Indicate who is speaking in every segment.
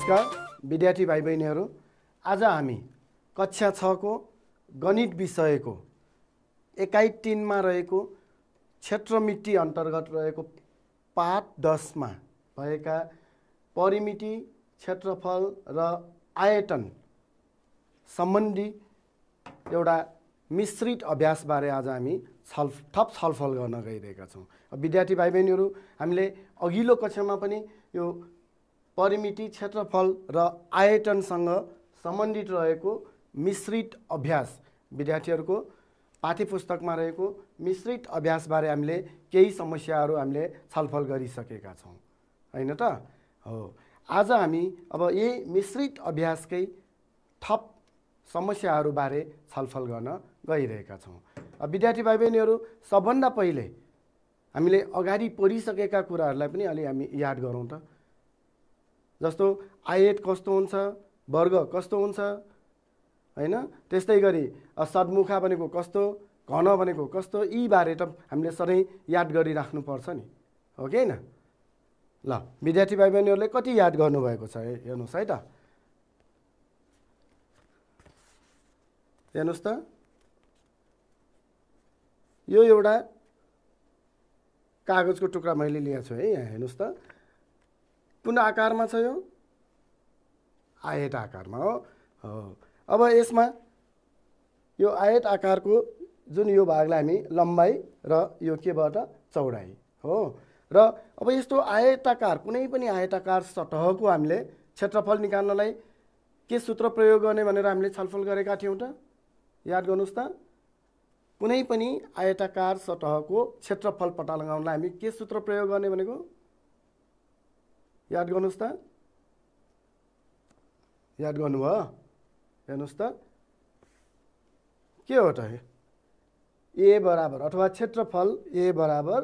Speaker 1: नमस्कार विद्यार्थी भाइ बहिनीहरू, आज हामी कक्षा 6 को गणित विषयको एकाइ 3 मा रहेको क्षेत्रमिति अन्तर्गत रहेको पाठ 10 मा भएका परिमिति, क्षेत्रफल र आयतन सम्बन्धी एउटा मिश्रित अभ्यास बारे आज हामी थप छलफल गर्न गइरहेका छौं। विद्यार्थी भाइ बहिनीहरू, हामीले अघिल्लो कक्षामा पनि यो परिमिति, क्षेत्रफल र आयतनसँग सम्बन्धित रहेको मिश्रित अभ्यास, विद्यार्थीहरूको पाठ्यपुस्तकमा रहेको मिश्रित अभ्यास बारे हामीले केही समस्याहरू हामीले छलफल गरिसकेका छौं, हैन त? हो, आज हामी अब यही मिश्रित अभ्यासकै थप समस्याहरू बारे छलफल गर्न गइरहेका छौं। विद्यार्थी भाइ बहिनीहरू, सबभन्दा पहिले हामीले अगाडि पढिसकेका कुराहरूलाई पनि अलि हामी याद गरौँ त। जस्तो आयत कस्तो हुन्छ, वर्ग कस्तो हुन्छ, हैन? त्यस्तै गरी सद्मुखा भनेको कस्तो, घन भनेको कस्तो, यी बारे त हामीले सधैँ याद गरिराख्नु पर्छ नि, हो कि हैन? ल, विद्यार्थी भाइ बहिनीहरूले कति याद गर्नुभएको छ हेर्नुहोस् है त। हेर्नुहोस् त, यो एउटा कागजको टुक्रा मैले लिएको छु है, यहाँ हेर्नुहोस् त। कुन आकारमा छ यो? आयत आकारमा हो। अब यसमा यो आयत आकारको जुन यो भागलाई हामी लम्बाइ र यो केबाट चौडाइ हो। र अब यस्तो आयताकार, कुनै पनि आयताकार सतहको हामीले क्षेत्रफल निकाल्नलाई के सूत्र प्रयोग गर्ने भनेर हामीले छलफल गरेका थियौँ त? याद गर्नुहोस् त। कुनै पनि आयताकार सतहको क्षेत्रफल पत्ता लगाउनलाई हामी के सूत्र प्रयोग गर्ने भनेको? याद गर्नुहोस् त। याद गर्नुभयो? हेर्नुहोस् त, के हो त? ए बराबर अथवा क्षेत्रफल ए बराबर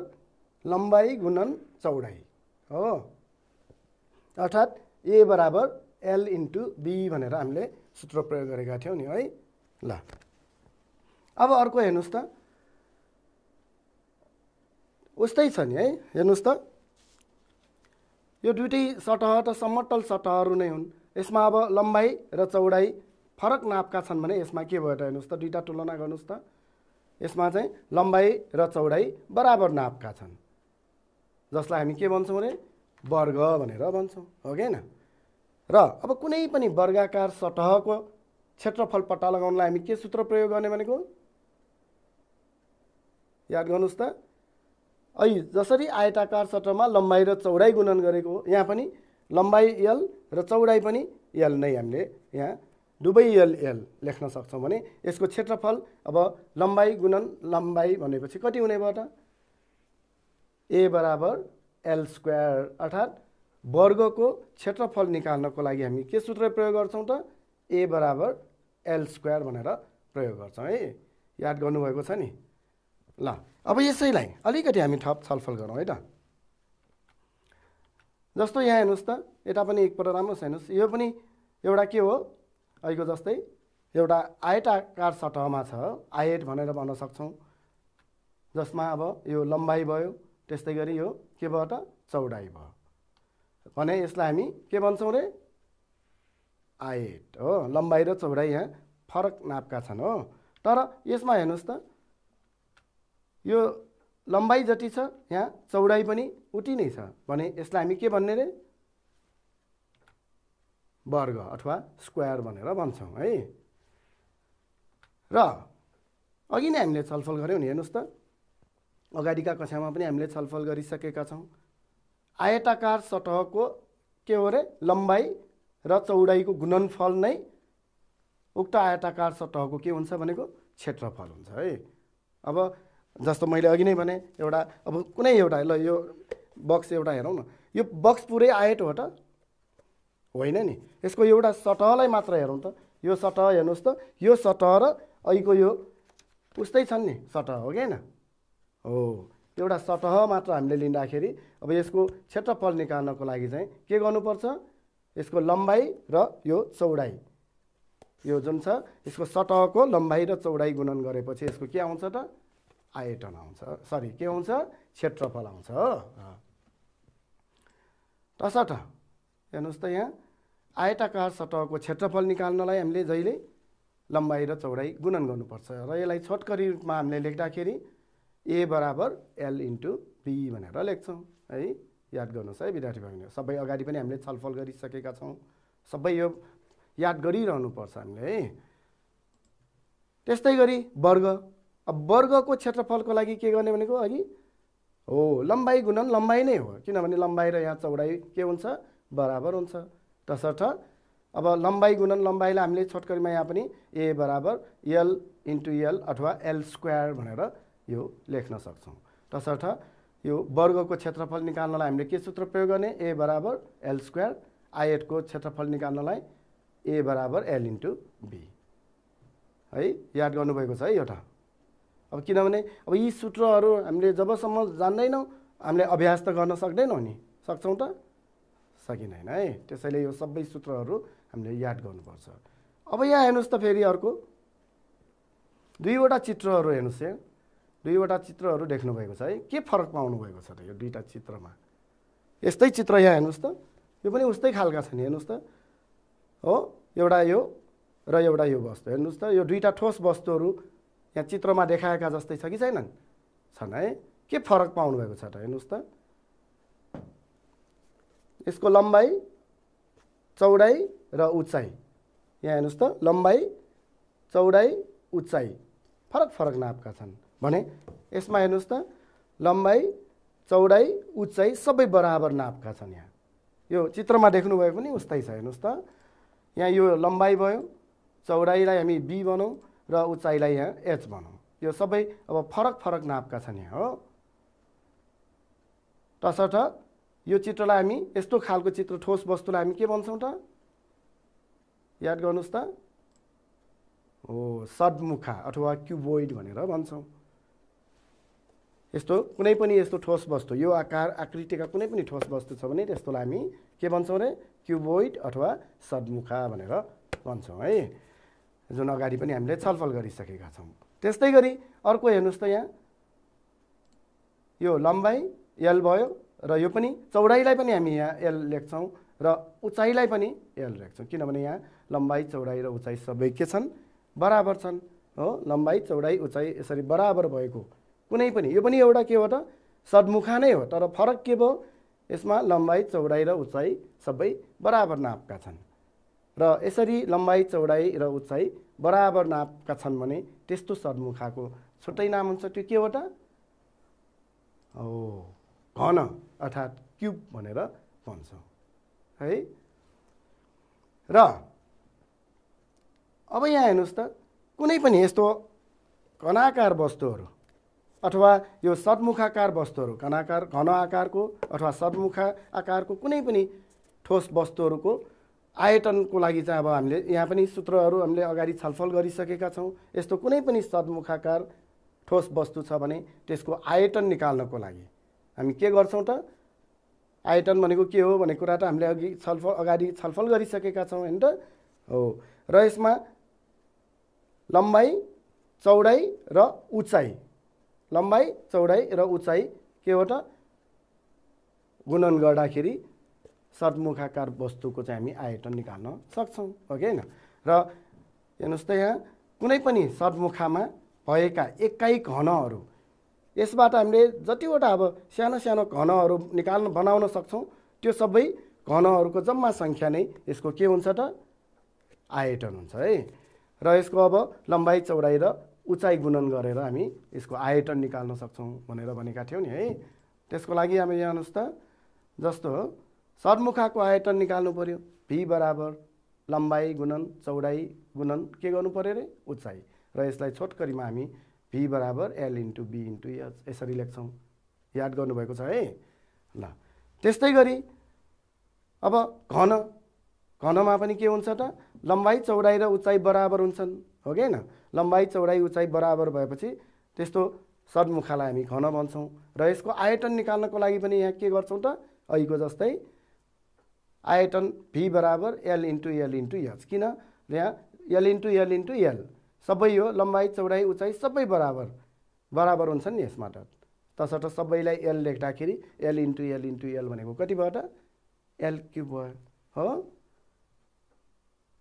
Speaker 1: लम्बाइ गुणन चौडाइ हो। अर्थात् ए बराबर एल इन्टु बी भनेर हामीले सूत्र प्रयोग गरेका थियौँ नि है। ल, अब अर्को हेर्नुहोस् त, उस्तै छ नि है। हेर्नुहोस् त, यो दुईटै सतह त समतल सतहहरू नै हुन्। यसमा अब लम्बाइ र चौडाइ फरक नापका छन् भने यसमा के भयो त? हेर्नुहोस् त, दुईटा तुलना गर्नुहोस् त। यसमा चाहिँ लम्बाइ र चौडाइ बराबर नापका छन्, जसलाई हामी के भन्छौँ भने वर्ग भनेर भन्छौँ, हो कि हैन? र अब कुनै पनि वर्गाकार सतहको क्षेत्रफल पत्ता लगाउनलाई हामी के सूत्र प्रयोग गर्ने भनेको? याद गर्नुहोस् त। जसरी आयताकार सतहमा लम्बाइ र चौडाइ गुणन गरेको हो, यहाँ पनि लम्बाइ एल र चौडाइ पनि एल नै हामीले यहाँ दुवै एल एल लेख्न सक्छौँ भने यसको क्षेत्रफल अब लम्बाइ गुणन लम्बाइ भनेपछि कति हुने भयो त? ए बराबर एल स्क्वायर। अर्थात् वर्गको क्षेत्रफल निकाल्नको लागि हामी के सूत्र प्रयोग गर्छौँ त? ए बराबर एल स्क्वायर भनेर प्रयोग गर्छौँ है। याद गर्नुभएको छ नि? ल, अब यसैलाई अलिकति हामी थप छलफल गरौँ है त। जस्तो यहाँ हेर्नुहोस् त, यता पनि एकपल्ट राम्रोसँग हेर्नुहोस्। यो पनि एउटा के हो? अहिलेको जस्तै एउटा आयताकार सतहमा छ, आयत भनेर भन्न सक्छौँ, जसमा अब यो लम्बाइ भयो, त्यस्तै गरी यो के भयो त? चौडाइ भयो भने यसलाई हामी के भन्छौँ रे? आयत हो। लम्बाइ र चौडाइ यहाँ फरक नापका छन् हो। तर यसमा हेर्नुहोस् त, यो लम्बाइ जति छ यहाँ चौडाइ पनि उति नै छ भने यसलाई हामी के भन्ने रे? वर्ग अथवा स्क्वायर भनेर भन्छौँ है। र अघि नै हामीले छलफल गऱ्यौँ नि, हेर्नुहोस् त, अगाडिका कक्षामा पनि हामीले छलफल गरिसकेका छौँ। आयताकार सतहको के हो रे? लम्बाइ र चौडाइको गुणनफल नै उक्त आयताकार सतहको के हुन्छ भनेको? क्षेत्रफल हुन्छ है। अब जस्तो मैले अघि नै भने, एउटा अब कुनै एउटा, ल यो बक्स एउटा हेरौँ न, यो बक्स पुरै आयत हो त? होइन नि। यसको एउटा सतहलाई मात्र हेरौँ त। यो सतह हेर्नुहोस् त, यो सतह र अहिलेको यो उस्तै छन् नि सतह, हो कि हैन? हो, एउटा सतह मात्र हामीले लिँदाखेरि अब यसको क्षेत्रफल निकाल्नको लागि चाहिँ के गर्नुपर्छ? यसको लम्बाइ र यो चौडाइ, यो जुन छ यसको सतहको लम्बाइ र चौडाइ गुणन गरेपछि यसको के आउँछ त? आयतन आउँछ। सरी, के आउँछ? क्षेत्रफल आउँछ। तसर्थ हेर्नुहोस् त, यहाँ आयताकार सतहको क्षेत्रफल निकाल्नलाई हामीले जहिले लम्बाइ र चौडाइ गुणन गर्नुपर्छ र यसलाई छोटकरी रूपमा हामीले लेख्दाखेरि ए बराबर एल इन्टु बी भनेर लेख्छौँ है। याद गर्नुहोस् है विद्यार्थी भाइहरू, सबै अगाडि पनि हामीले छलफल गरिसकेका छौँ, सबै यो याद गरिरहनुपर्छ हामीले है। त्यस्तै गरी वर्ग, अब वर्गको क्षेत्रफलको लागि के गर्ने भनेको अघि हो लम्बाइ गुणन लम्बाइ नै हो, किनभने लम्बाइ र यहाँ चौडाइ के हुन्छ बराबर हुन्छ। तसर्थ अब लम्बाइ गुणन लम्बाइलाई हामीले छोटकरीमा यहाँ पनि ए बराबर एल इन्टु एल अथवा एल स्क्वायर भनेर यो लेख्न सक्छौँ। तसर्थ यो वर्गको क्षेत्रफल निकाल्नलाई हामीले के सूत्र प्रयोग गर्ने, ए बराबर एल स्क्वायर, आयतको क्षेत्रफल निकाल्नलाई ए बराबर एल इन्टु बी है। याद गर्नुभएको छ है एउटा। अब किनभने अब यी सूत्रहरू हामीले जबसम्म जान्दैनौँ हामीले अभ्यास त गर्न सक्दैनौँ नि, सक्छौँ त सकिँदैन है। त्यसैले यो सबै सूत्रहरू हामीले याद गर्नुपर्छ। अब यहाँ हेर्नुहोस् त फेरि अर्को दुईवटा चित्रहरू हेर्नुहोस्, यहाँ दुईवटा चित्रहरू देख्नुभएको छ है। के फरक पाउनु भएको छ त यो दुईवटा चित्रमा? यस्तै चित्र यहाँ हेर्नुहोस् त, यो पनि उस्तै खालका छ नि, हेर्नुहोस् त हो, एउटा यो र एउटा यो वस्तु हेर्नुहोस् त, यो दुईवटा ठोस वस्तुहरू यहाँ चित्रमा देखाएका जस्तै छ कि छैनन्? छन् है। के फरक पाउनु भएको छ त हेर्नुहोस् त, यसको लम्बाइ चौडाइ र उचाइ, यहाँ हेर्नुहोस् त लम्बाइ चौडाइ उचाइ फरक फरक नापका छन् भने यसमा हेर्नुहोस् त लम्बाइ चौडाइ उचाइ सबै बराबर नापका छन्। यहाँ यो चित्रमा देख्नुभएको पनि उस्तै छ, हेर्नुहोस् त यहाँ यो लम्बाइ भयो, चौडाइलाई हामी बी बनाऊँ र उचाइलाई यहाँ एच बनाऊँ, यो सबै अब फरक फरक नापका छन् यहाँ हो। तसर्थ यो चित्रलाई हामी यस्तो खालको चित्र ठोस वस्तुलाई हामी के भन्छौँ त? याद गर्नुहोस् त, हो सद्मुखा अथवा क्युबोइड भनेर भन्छौँ। यस्तो कुनै पनि यस्तो ठोस वस्तु यो आकार आकृतिका कुनै पनि ठोस वस्तु छ भने त्यस्तोलाई हामी के भन्छौँ रे? क्युबोइड अथवा सद्मुखा भनेर भन्छौँ है, जुन अगाडि पनि हामीले छलफल गरिसकेका छौँ। त्यस्तै गरी अर्को हेर्नुहोस् त, यहाँ यो लम्बाइ एल भयो र यो पनि चौडाइलाई पनि हामी यहाँ एल लेख्छौँ र उचाइलाई पनि एल लेख्छौँ, किनभने यहाँ लम्बाइ चौडाइ र उचाइ सबै के छन्? बराबर छन् हो। लम्बाइ चौडाइ उचाइ यसरी बराबर भएको कुनै पनि, यो पनि एउटा के हो त? सद्मुखा नै हो, तर फरक के भयो? यसमा लम्बाइ चौडाइ र उचाइ सबै बराबर नापका छन् र यसरी लम्बाइ चौडाइ र उचाइ बराबर नापका छन् भने त्यस्तो सद्मुखाको छुट्टै नाम हुन्छ, त्यो के हो त? हो घन अर्थात् क्युब भनेर भन्छौँ है। र अब यहाँ हेर्नुहोस् त, कुनै पनि यस्तो घनाकार वस्तुहरू अथवा यो सद्मुखाकार वस्तुहरू, घन आकारको अथवा सद्मुखा आकारको कुनै पनि ठोस वस्तुहरूको आयतनको लागि चाहिँ अब हामीले यहाँ पनि सूत्रहरू हामीले अगाडि छलफल गरिसकेका छौँ। यस्तो कुनै पनि सद्मुखाकार ठोस वस्तु छ भने त्यसको आयतन निकाल्नको लागि हामी के गर्छौँ त? आयतन भनेको के हो भन्ने कुरा त हामीले अगाडि छलफल गरिसकेका छौँ हैन त हो। र यसमा लम्बाइ चौडाइ र उचाइ, लम्बाइ चौडाइ र उचाइ के हो त? गुणन गर्दाखेरि सद्मुखाकार वस्तुको चाहिँ हामी आयतन निकाल्न सक्छौँ हो कि होइन? र हेर्नुहोस् त, यहाँ कुनै पनि सद्मुखामा भएका एकाइ घनहरू, यसबाट हामीले जतिवटा अब सानो सानो घनहरू बनाउन सक्छौँ, त्यो सबै घनहरूको जम्मा सङ्ख्या नै यसको के हुन्छ त? आयतन हुन्छ है। र यसको अब लम्बाइ चौडाइ र उचाइ गुणन गरेर हामी यसको आयतन निकाल्न सक्छौँ भनेर भनेका थियौँ नि है। त्यसको लागि हामी यहाँ हेर्नुहोस् त, जस्तो सद्मुखाको आयतन निकाल्नु पर्यो, भी बराबर लम्बाइ गुणन चौडाइ गुणन के गर्नु पर्यो रे? उचाइ। र यसलाई छोटकरीमा हामी भी बराबर L into B into H यसरी लेख्छौँ। याद गर्नुभएको छ है ल। त्यस्तै गरी अब घनमा पनि के हुन्छ त? लम्बाइ चौडाइ र उचाइ बराबर हुन्छन् हो कि होइन? लम्बाइ चौडाइ उचाइ बराबर भएपछि त्यस्तो सद्मुखालाई हामी घन भन्छौँ। र यसको आयतन निकाल्नको लागि पनि यहाँ के गर्छौँ त? अहिलेको जस्तै आयतन भी बराबर एल इन्टु एच, किन यहाँ एल इन्टु एल सबै यो लम्बाइ चौडाइ उचाइ सबै बराबर हुन्छन् नि यसमा त। तसर्थ सबैलाई एल लेख्दाखेरि एल इन्टु एल भनेको कति भयो त? एल क्युब भयो हो।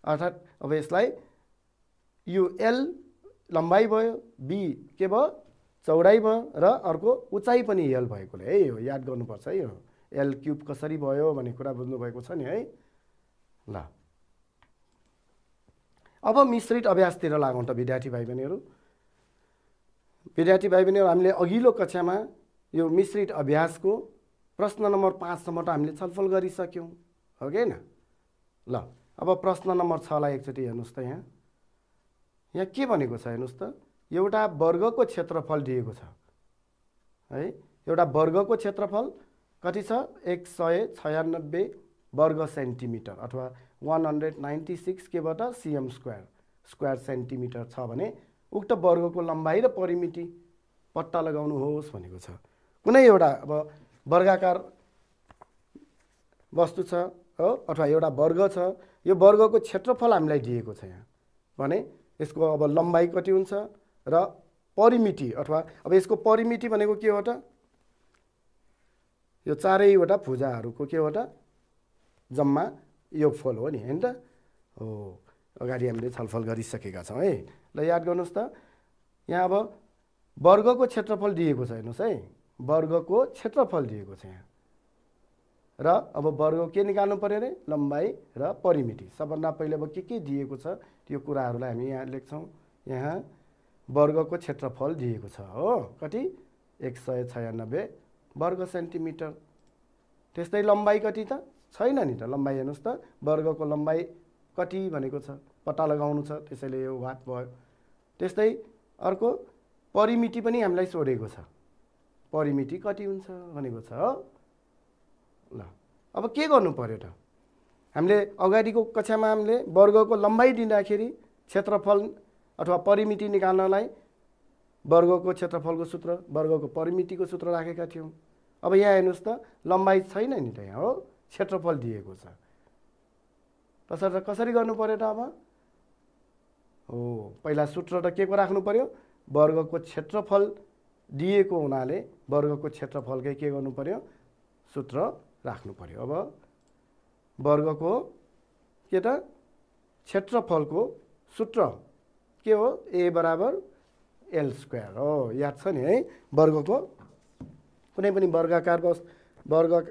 Speaker 1: अर्थात् अब यसलाई यो एल लम्बाइ भयो, बी के भयो चौडाइ भयो र अर्को उचाइ पनि एल भएकोले है यो याद गर्नुपर्छ है। यो एल क्युब कसरी भयो भन्ने कुरा बुझ्नुभएको छ नि है। ल अब मिश्रित अभ्यासतिर लागौँ त विद्यार्थी भाइ बहिनीहरू। विद्यार्थी भाइ बहिनीहरू हामीले अघिल्लो कक्षामा यो मिश्रित अभ्यासको प्रश्न नम्बर 5 सम्म त हामीले छलफल गरिसक्यौँ हो कि हैन। ल अब प्रश्न नम्बर 6 लाई एकचोटि हेर्नुहोस् त। यहाँ के भनेको छ हेर्नुहोस् त। एउटा वर्गको क्षेत्रफल दिएको छ है। एउटा वर्गको क्षेत्रफल कति छ 196 वर्ग सेन्टिमिटर अथवा 196 केबाट cm स्क्वायर सेन्टिमिटर छ भने उक्त वर्गको लम्बाइ र परिमिति पत्ता लगाउनुहोस् भनेको छ। कुनै एउटा अब वर्गाकार वस्तु छ हो अथवा एउटा वर्ग छ, यो वर्गको क्षेत्रफल हामीलाई दिएको छ यहाँ भने यसको अब लम्बाइ कति हुन्छ र परिमिति अथवा अब यसको परिमिति भनेको के हो त यो चारैवटा भुजाहरूको के हो त जम्मा योगफल हो नि हैन त हो। अगाडि हामीले छलफल गरिसकेका छौँ है। ल याद गर्नुहोस् त यहाँ अब वर्गको क्षेत्रफल दिएको छ हेर्नुहोस् है। वर्गको क्षेत्रफल दिएको छ यहाँ र अब वर्ग के निकाल्नु पर्यो रे लम्बाइ र परिमिति। सबभन्दा पहिले अब के दिएको छ त्यो कुराहरूलाई हामी यहाँ लेख्छौँ। यहाँ वर्गको क्षेत्रफल दिएको छ हो कति 196 वर्ग सेन्टिमिटर। त्यस्तै लम्बाइ कति त छैन नि त। लम्बाइ हेर्नुहोस् त वर्गको लम्बाइ कति भनेको छ पत्ता लगाउनु छ त्यसैले यो वाट भयो। त्यस्तै अर्को परिमिति पनि हामीलाई सोधेको छ परिमिति कति हुन्छ भनेको छ हो। ल अब के गर्नु पर्यो त हामीले अगाडिको कक्षामा हामीले वर्गको लम्बाइ दिँदाखेरि क्षेत्रफल अथवा परिमिति निकाल्नलाई वर्गको क्षेत्रफलको सूत्र वर्गको परिमितिको सूत्र राखेका थियौँ। अब यहाँ हेर्नुहोस् त लम्बाइ छैन नि त यहाँ हो क्षेत्रफल दिएको छ। तसर्थ कसरी गर्नु पर्यो त अब हो पहिला सूत्र त के को राख्नु पर्यो वर्गको क्षेत्रफल दिएको हुनाले वर्गको क्षेत्रफलकै के गर्नु पर्यो सूत्र राख्नु पर्यो। अब वर्गको के त क्षेत्रफलको सूत्र के हो a बराबर l स्क्वायर हो याद छ नि है। वर्गको कुनै पनि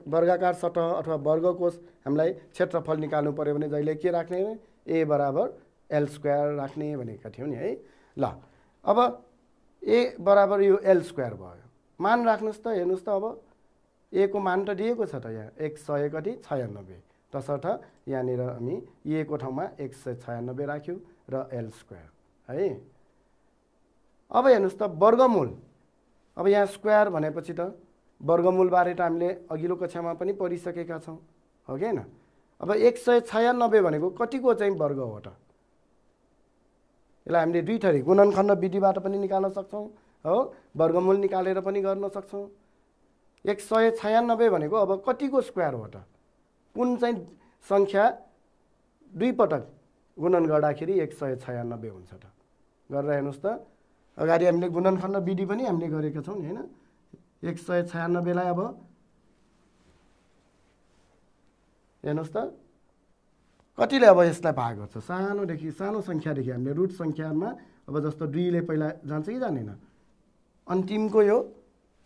Speaker 1: वर्गाकार सतह अथवा वर्गको हामीलाई क्षेत्रफल निकाल्नु पर्यो भने जहिले के राख्ने a बराबर l स्क्वायर राख्ने भनेका थियौँ नि है। ल अब a बराबर यो l स्क्वायर भयो मान राख्नुहोस् त। हेर्नुहोस् त अब a को मान त दिएको छ त यहाँ 196 तसर्थ यहाँनिर हामी a को ठाउँमा 196 राख्यौँ र l स्क्वायर है। अब हेर्नुहोस् त वर्गमूल। अब यहाँ स्क्वायर भनेपछि त वर्गमूलबारे त हामीले अघिल्लो कक्षामा पनि पढिसकेका छौँ हो कि हैन। अब 196 भनेको कतिको चाहिँ वर्ग हो त यसलाई हामीले दुई थरी गुणनखण्ड विधिबाट पनि निकाल्न सक्छौँ हो वर्गमूल निकालेर पनि गर्न सक्छौँ। 196 भनेको अब कतिको स्क्वायर हो त कुन चाहिँ सङ्ख्या दुई पटक गुणन गर्दाखेरि 196 हुन्छ त गरेर हेर्नुहोस् त। अगाडि हामीले गुणनखण्ड विधि पनि हामीले गरेका छौँ नि हैन। 196 लाई अब हेर्नुहोस् त कतिले अब यसलाई भाग गर्छ सानोदेखि सानो सङ्ख्यादेखि हामीले रुट सङ्ख्यामा अब जस्तो 2 ले पहिला जान्छ कि जाँदैन अन्तिमको यो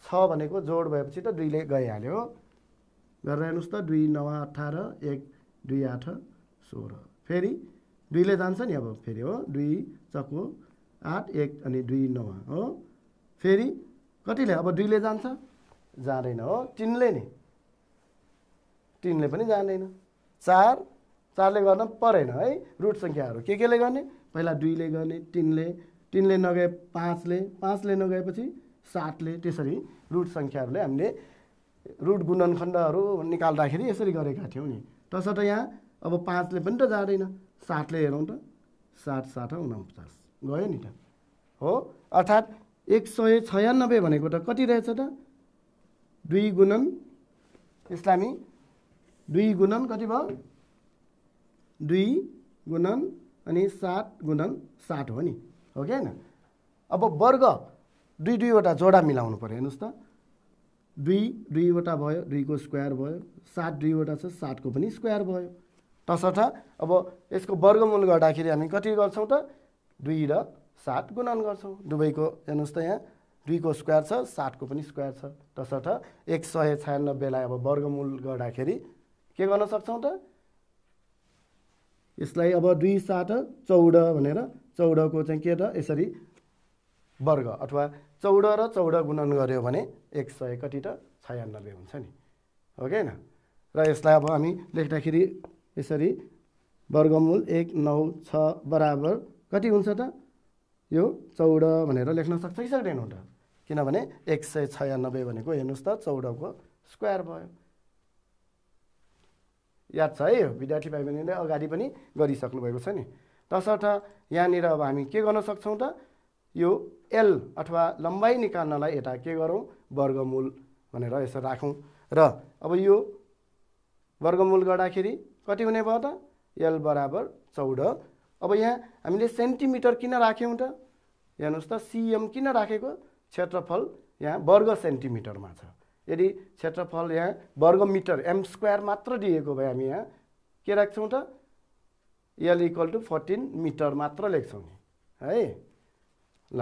Speaker 1: 6 भनेको जोड भएपछि त 2 ले गइहाल्यो हो गरेर हेर्नुहोस् त 2 9 18 1 2 8 16 फेरि 2 ले जान्छ नि अब फेरि हो 2 चको 8 1 अनि 2 9 हो फेरि कतिले अब 2 ले जान्छ जाँदैन हो 3 ले नि 3 ले पनि जाँदैन 4 ले गर्न परेन है। रुट सङ्ख्याहरू के ले गर्ने पहिला 2 ले गर्ने 3 ले नगए 5 ले नगएपछि 7 ले त्यसरी रुट सङ्ख्याहरूले हामीले रुट गुणनखण्डहरू निकाल्दाखेरि यसरी गरेका थियौँ नि। तसर्थ यहाँ अब 5 ले पनि त जाँदैन 7 ले हेरौँ त 7 7 49 गयो नि त हो। अर्थात् 196 भनेको त कति रहेछ त 2 गुणन यसलाई हामी 2 गुणन कति भयो 2 गुणन अनि 7 गुणन 7 हो नि हो कि हैन। अब वर्ग 2 वटा जोडा मिलाउनु पर्यो हेर्नुहोस् त 2 वटा भयो 2 को स्क्वायर भयो 7 2 वटा छ 7 को पनि स्क्वायर भयो तसर्थ अब यसको वर्गमूल गर्दाखेरि हामी कति गर्छौँ त 2 र 7 गुणन गर्छौँ। दुवैको हेर्नुहोस् त यहाँ 2 को स्क्वायर छ 7 को पनि स्क्वायर छ। तसर्थ 196लाई अब वर्गमूल गर्दाखेरि के गर्न सक्छौँ त यसलाई अब 2 7 14 भनेर 14 को चाहिँ के त यसरी वर्ग अथवा 14 र 14 गुणन गर्यो भने 100 कति त 96 हुन्छ नि, हो कि हैन। र यसलाई अब हामी लेख्दाखेरि यसरी वर्गमूल 196 बराबर कति हुन्छ त यो 14 भनेर लेख्न सक्छ कि सक्दैनौँ त, किनभने 196 भनेको हेर्नुहोस् त 14 को स्क्वायर भयो। याद छ है, यो विद्यार्थी भाइ बहिनीले अगाडि पनि गरिसक्नु भएको छ नि। तसर्थ यहाँनिर अब हामी के गर्न सक्छौँ त यो एल अथवा लम्बाइ निकाल्नलाई यता के गरौँ वर्गमूल भनेर यसो राखौँ। र अब यो वर्गमूल गर्दाखेरि कति हुने भयो त एल बराबर 14। अब यहाँ हामीले सेन्टिमिटर किन राख्यौँ त हेर्नुहोस् त सिएम किन राखेको, क्षेत्रफल यहाँ वर्ग सेन्टिमिटरमा छ। यदि क्षेत्रफल यहाँ वर्ग मिटर एम स्क्वायर मात्र दिएको भए हामी यहाँ के राख्छौँ त एल इक्वल टु 14 मिटर मात्र लेख्छौँ नि है। ल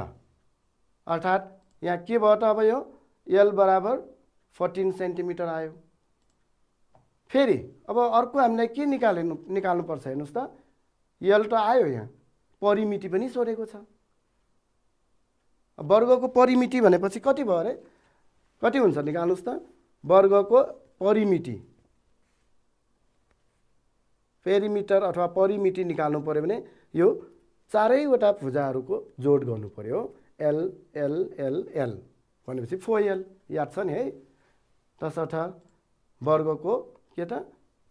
Speaker 1: अर्थात् यहाँ के भयो त अब यो एल बराबर 14 सेन्टिमिटर आयो। फेरि अब अर्को हामीलाई के निकाल्नुपर्छ हेर्नुहोस् त एल त आयो, यहाँ परिमिति पनि सोधेको छ। वर्गको परिमिति भनेपछि कति भयो अरे, कति हुन्छ निकाल्नुहोस् त वर्गको परिमिति पेरिमिटर अथवा परिमिति निकाल्नु पर्यो भने यो चारैवटा भुजाहरूको जोड गर्नु पर्यो। एल एल एल एल भनेपछि 4l याद छ नि है। तसर्थ वर्गको के त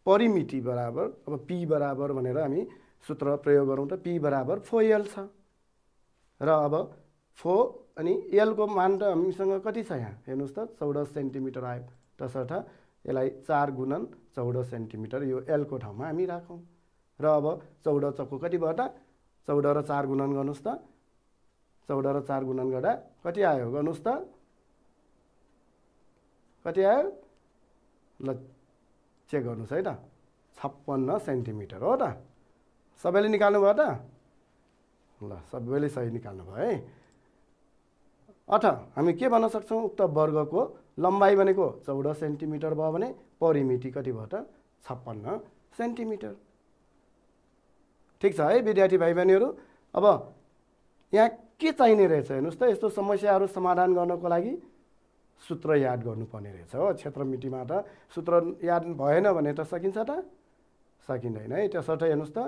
Speaker 1: परिमिति बराबर अब p बराबर भनेर हामी सूत्र प्रयोग गरौँ त p बराबर 4l छ। र अब 4 अनि l को मान त हामीसँग कति छ यहाँ हेर्नुहोस् त 14 सेन्टिमिटर आयो। तसर्थ यसलाई 4 गुणन 14 सेन्टिमिटर यो l को ठाउँमा हामी राखौँ। र अब 14 चक्को कति भयो त 14 र 4 गुणन गर्नुहोस् त 14 र 4 गुणन गर्दा कति आयो गर्नुहोस् त कति आयो ल चेक गर्नुहोस् है त 56 सेन्टिमिटर हो त। सबैले निकाल्नु भयो त ल सबैले सही निकाल्नु भयो है। अथ हामी के भन्न सक्छौँ उक्त वर्गको लम्बाइ भनेको 14 सेन्टिमिटर भयो भने परिमिति कति भयो त 56 सेन्टिमिटर। ठिक छ है विद्यार्थी भाइ बहिनीहरू। अब यहाँ के चाहिने रहेछ हेर्नुहोस् त यस्तो समस्याहरू समाधान गर्नको लागि सूत्र याद गर्नुपर्ने रहेछ हो। क्षेत्रमितिमा त सूत्र याद भएन भने त सकिन्छ त सकिँदैन है। त्यसर्थ हेर्नुहोस् त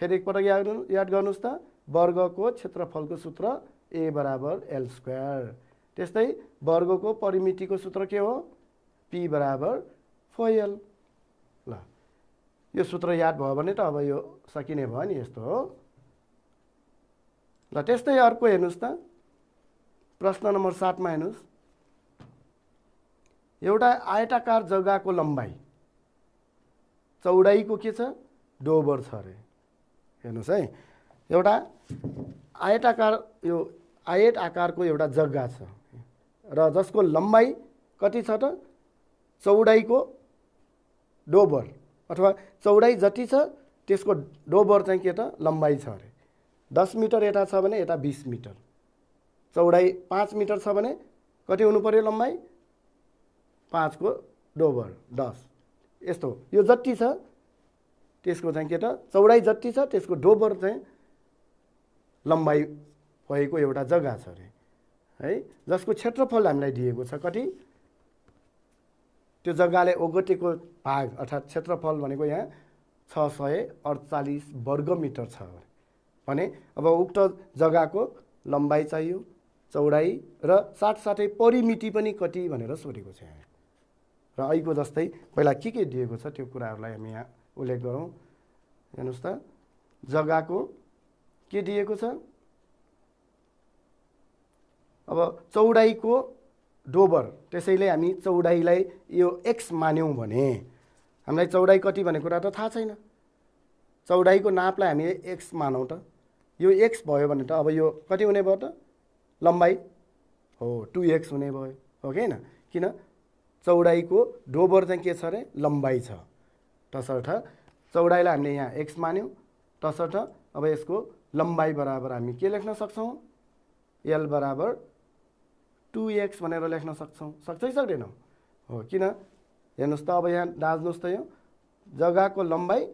Speaker 1: फेरि एकपटक याद गर्नुहोस् त वर्गको क्षेत्रफलको सूत्र a बराबर l स्क्वायर। त्यस्तै वर्गको परिमितिको सूत्र के हो p बराबर 4l। ल यो सूत्र याद भयो भने त अब यो सकिने भयो नि यस्तो हो। ल त्यस्तै अर्को हेर्नुहोस् त प्रश्न नम्बर 7 मा हेर्नुहोस् एउटा आयताकार जग्गाको लम्बाइ चौडाइको के छ डोबर छ अरे। हेर्नुहोस् है एउटा आयताकार यो आयत आकारको एउटा जग्गा छ र जसको लम्बाइ कति छ त चौडाइको डोबर अथवा चौडाइ जति छ त्यसको डोबर चाहिँ के त लम्बाइ छ अरे। 10 मिटर यता छ भने यता 20 मिटर, चौडाइ 5 मिटर छ भने कति हुनु पर्यो लम्बाइ 5 को डोबर 10 यस्तो यो जति छ त्यसको चाहिँ के त चौडाइ जति छ त्यसको डोबर चाहिँ लम्बाइ भएको एउटा जग्गा छ अरे है। जसको क्षेत्रफल हामीलाई दिएको छ कति त्यो जग्गाले ओगटेको भाग अर्थात् क्षेत्रफल भनेको यहाँ 648 वर्ग मिटर छ भने अब उक्त जग्गाको लम्बाइ चाहियो चौडाइ र साथसाथै परिमिति पनि कति भनेर सोधेको छ यहाँ। र अहिलेको जस्तै पहिला के दिएको छ त्यो कुराहरूलाई हामी यहाँ उल्लेख गरौँ। हेर्नुहोस् त जग्गाको के दिएको छ अब चौडाइको डोबर त्यसैले हामी चौडाइलाई यो x मान्यौँ भने हामीलाई चौडाइ कति भन्ने कुरा त थाहा छैन। चौडाइको नापलाई हामी x मानौँ त यो x भयो भने त अब यो कति हुने भयो त लम्बाइ हो 2x हुने भयो हो कि हैन। किन चौडाइको डोबर चाहिँ के छ अरे लम्बाइ छ। तसर्थ चौडाइलाई हामीले यहाँ x मान्यौँ तसर्थ अब यसको लम्बाइ बराबर हामी के लेख्न सक्छौँ l बराबर 2x भनेर लेख्न सक्छौँ सक्छै सक्दैनौँ हो किन हेर्नुहोस् त अब यहाँ दाज्नुहोस् त यो जग्गाको लम्बाइ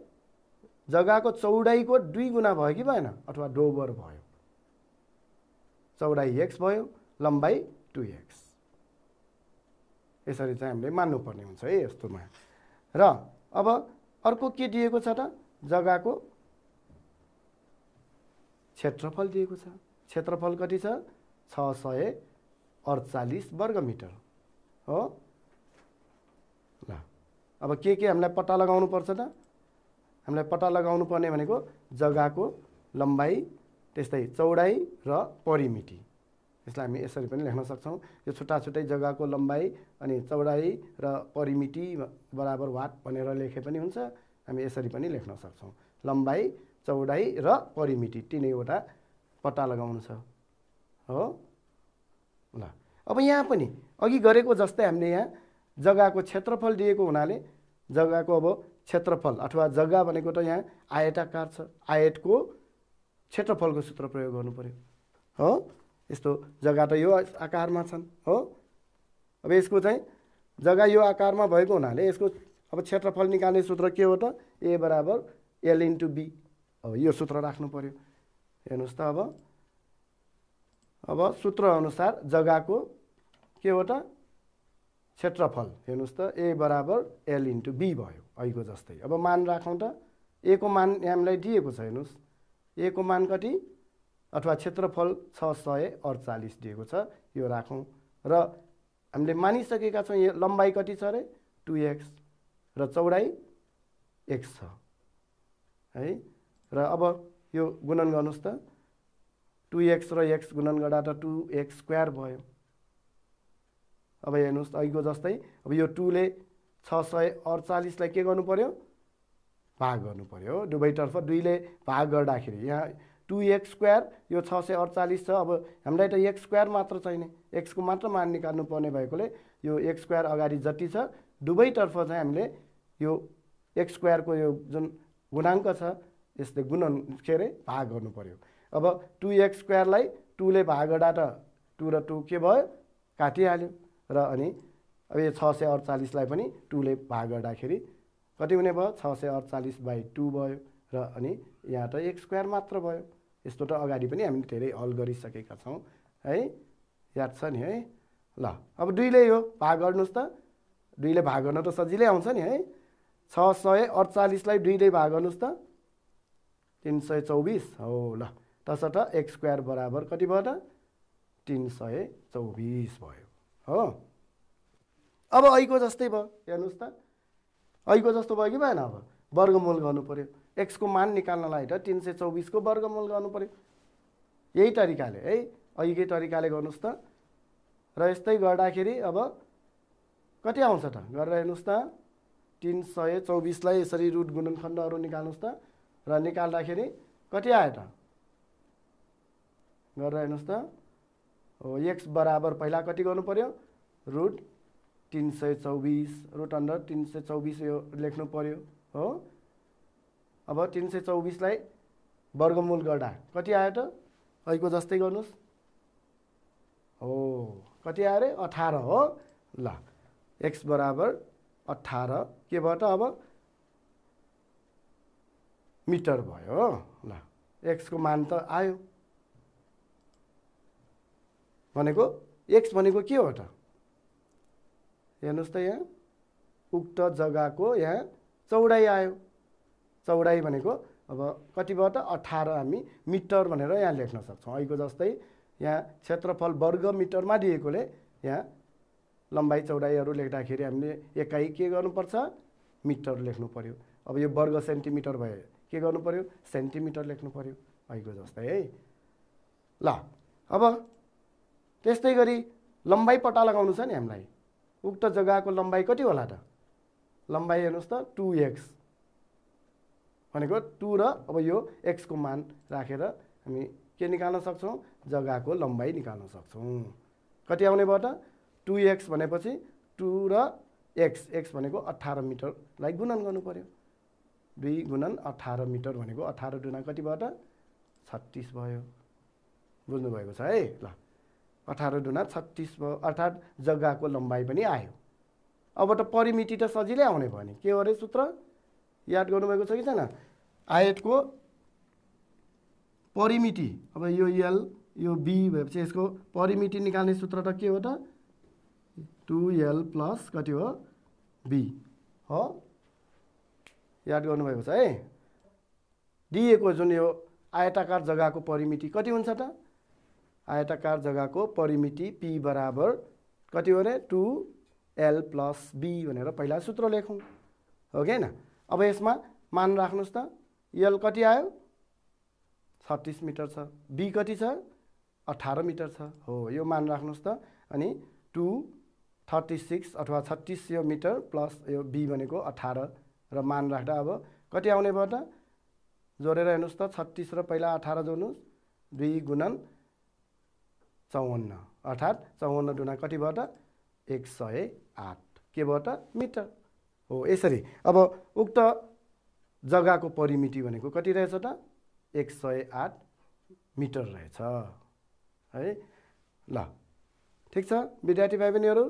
Speaker 1: जग्गाको चौडाइको 2 गुणा भयो कि भएन अथवा डोबर भयो चौडाइ x भयो लम्बाइ 2x यसरी चाहिँ हामीले मान्नुपर्ने हुन्छ है यस्तोमा र अब अर्को के दिएको छ त जग्गाको क्षेत्रफल दिएको छ क्षेत्रफल कति छ 648 वर्ग मिटर हो ल अब के हामीलाई पत्ता लगाउनु पर्छ त हामीलाई पत्ता लगाउनु पर्ने भनेको जग्गाको लम्बाइ त्यस्तै चौडाइ र परिमिति यसलाई हामी यसरी पनि लेख्न सक्छौँ यो छुट्टा छुट्टै जग्गाको लम्बाइ अनि चौडाइ र परिमिति बराबर वाट भनेर लेखे पनि हुन्छ हामी यसरी पनि लेख्न सक्छौँ लम्बाइ चौडाइ र परिमिति तीनैवटा पत्ता लगाउनु छ हो ल अब यहाँ पनि अघि गरेको जस्तै हामीले यहाँ जग्गाको क्षेत्रफल दिएको हुनाले जग्गाको अब क्षेत्रफल अथवा जग्गा भनेको त यहाँ आयताकार छ आयतको क्षेत्रफलको सूत्र प्रयोग गर्नु पर्यो हो यस्तो जग्गा त यो आकारमा छन् हो अब यसको चाहिँ जग्गा यो आकारमा भएको हुनाले यसको अब क्षेत्रफल निकाल्ने सूत्र के हो त a बराबर l इन्टु b अब यो सूत्र राख्नु पर्यो हेर्नुहोस् त अब सूत्र अनुसार जग्गाको के हो त क्षेत्रफल हेर्नुहोस् त a बराबर l इन्टु b भयो अहिलेको जस्तै अब मान राखौँ त a को मान हामीलाई दिएको छ हेर्नुहोस् a को मान कति अथवा क्षेत्रफल 648 दिएको छ यो राखौँ र हामीले मानिसकेका छौँ यो लम्बाइ कति छ अरे 2x र चौडाइ x छ है र अब यो गुणन गर्नुहोस् त 2x र x गुणन गर्दा त 2x स्क्वायर भयो अब हेर्नुहोस् अहिलेको जस्तै अब यो 2 ले 648 लाई के गर्नु पर्यो भाग गर्नु पर्यो दुवैतर्फ 2 ले भाग गर्दाखेरि यहाँ 2x स्क्वायर यो 648 छ अब हामीलाई त x स्क्वायर मात्र छैन x को मात्र मान निकाल्नु पर्ने भएकोले यो x स्क्वायर अगाडि जति छ दुवैतर्फ चाहिँ हामीले यो x स्क्वायर को यो जुन गुणाङ्क छ यसले गुणन के अरे भाग गर्नु पर्यो अब 2x स्क्वायर लाई 2 ले भाग गर्दा त 2 र 2 के भयो काटिहाल्यो र अनि अब यो 648 लाई पनि 2 ले भाग गर्दाखेरि कति हुने भयो 648/2 भयो र अनि यहाँ त x स्क्वायर मात्र भयो यस्तो त अगाडि पनि हामीले धेरै हल गरिसकेका छौँ है याद छ नि है ल अब 2 ले यो भाग गर्नुस् त 2 ले भाग गर्न त सजिलै आउँछ नि है 648 लाई 2 ले भाग गर्नुस् त 324 हो ल तसर्थ x स्क्वायर बराबर कति भयो त 324 भयो हो अब अहिलेको जस्तै भयो हेर्नुहोस् त अहिलेको जस्तो भयो कि भएन अब वर्गमूल गर्नु पर्यो x को मान निकाल्नलाई त 324 को वर्गमूल गर्नु पर्यो यही तरिकाले है अहिलेकै तरिकाले गर्नुस् त र यस्तै गर्दाखेरि अब कति आउँछ त गरेर हेर्नुस् त 324 लाई यसरी रुट गुणनखण्डहरू निकाल्नुस् त र निकाल्दाखेरि कति आयो त गरेर हेर्नुस् त हो x बराबर पहिला कति गर्नु पर्यो रुट 324 रुट अन्डर 324 यो लेख्नु पर्यो हो अब 324 लाई वर्गमूल गर्दा कति आयो त अहिलेको जस्तै गर्नुस् हो कति आयो रे 18 हो ल x बराबर 18 के भयो त अब मिटर भयो हो ल x को मान त आयो भनेको x भनेको के हो त हेर्नुहोस् त यहाँ उक्त जग्गाको यहाँ चौडाइ आयो चौडाइ भनेको अब कति भयो त 18 हामी मिटर भनेर यहाँ लेख्न सक्छौँ अहिलेको जस्तै यहाँ क्षेत्रफल वर्ग मिटरमा दिएकोले यहाँ लम्बाइ चौडाइहरू लेख्दाखेरि हामीले एकाइ के गर्नुपर्छ मिटर लेख्नु पर्यो अब यो वर्ग सेन्टिमिटर भयो के गर्नु पर्यो सेन्टिमिटर लेख्नु पर्यो अहिलेको जस्तै है ल अब त्यस्तै गरी लम्बाइ पत्ता लगाउनु छ नि हामीलाई उक्त जग्गाको लम्बाइ कति होला त लम्बाइ हेर्नुहोस् त 2x भनेको 2 र अब यो x को मान राखेर हामी के निकाल्न सक्छौँ जग्गाको लम्बाइ निकाल्न सक्छौँ कति आउने भयो त 2x भनेपछि 2 र x भनेको 18 मिटरलाई गुणन गर्नु पर्यो 2 गुणन 18 मिटर भनेको 18 दुना कतिबाट 36 भयो। बुझ्नुभएको छ है। ल 18 दुना 36 भयो, अर्थात् जग्गाको लम्बाइ पनि आयो। अब त परिमिति त सजिलै आउने भयो नि। के हो रे सूत्र याद गर्नुभएको छ कि छैन? आयतको परिमिति, अब यो एल यो बी भएपछि यसको परिमिति निकाल्ने सूत्र त के हो त? 2l प्लस कति हो बी हो। याद गर्नुभएको छ है। दिएको जुन यो आयताकार जग्गाको परिमिति कति हुन्छ त? आयताकार जग्गाको परिमिति p बराबर कति हो रे? 2l प्लस b भनेर पहिला सूत्र लेखौँ, हो कि हैन? अब यसमा मान राख्नुहोस् त। l कति आयो? 36 मिटर छ। b कति छ? 18 मिटर छ। हो, यो मान राख्नुहोस् त। अनि 236 अथवा 3600 मिटर प्लस यो b भनेको 18 र मान राख्दा अब कति आउने भयो त? जोडेर हेर्नुहोस् त। 36 र पहिला 18 जोड्नुहोस्। 2 गुणन 54 अर्थात् 54 दुना कति भयो त? 108 के भयो त? मिटर हो। यसरी अब उक्त जग्गाको परिमिति भनेको कति रहेछ त? 108 मिटर रहेछ है। ल ठिक छ विद्यार्थी भाइ बहिनीहरू।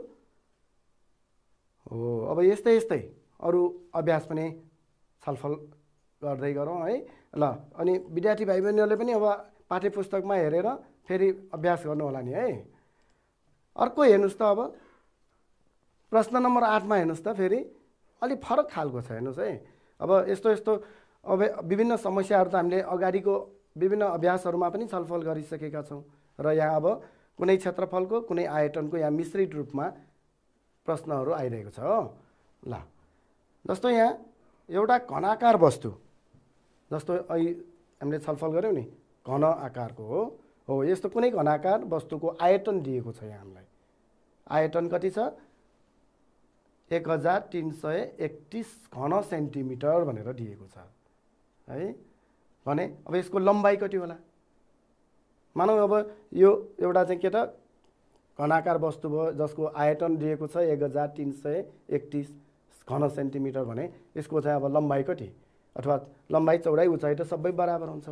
Speaker 1: हो, अब यस्तै यस्तै अरू अभ्यास पनि छलफल गर्दै गरौँ है। ल अनि विद्यार्थी भाइ बहिनीहरूले पनि अब पाठ्य पुस्तकमा हेरेर फेरि अभ्यास गर्नु होला नि है। अर्को हेर्नुहोस् त। अब प्रश्न नम्बर 8 मा हेर्नुहोस् त। फेरि अलि फरक खालको छ हेर्नुहोस् है। अब यस्तो यस्तो अब विभिन्न समस्याहरू त हामीले अगाडिको विभिन्न अभ्यासहरूमा पनि छलफल गरिसकेका छौँ र यहाँ अब कुनै क्षेत्रफलको कुनै आयतनको यहाँ मिश्रित रूपमा प्रश्नहरू आइरहेको छ हो। ल जस्तो यहाँ एउटा घनाकार वस्तु, जस्तो अहिले हामीले छलफल गऱ्यौँ नि, घन आकारको हो। यस्तो कुनै घनाकार वस्तुको आयतन दिएको छ यहाँ हामीलाई। आयतन कति छ? 1331 घन सेन्टिमिटर भनेर दिएको छ है। भने अब यसको लम्बाइ कति होला? मानौँ अब यो एउटा चाहिँ के त घनाकार वस्तु भयो जसको आयतन दिएको छ 1331 घन सेन्टिमिटर भने यसको चाहिँ अब लम्बाइ कति? अथवा लम्बाइ चौडाइ उचाइ त सबै बराबर हुन्छ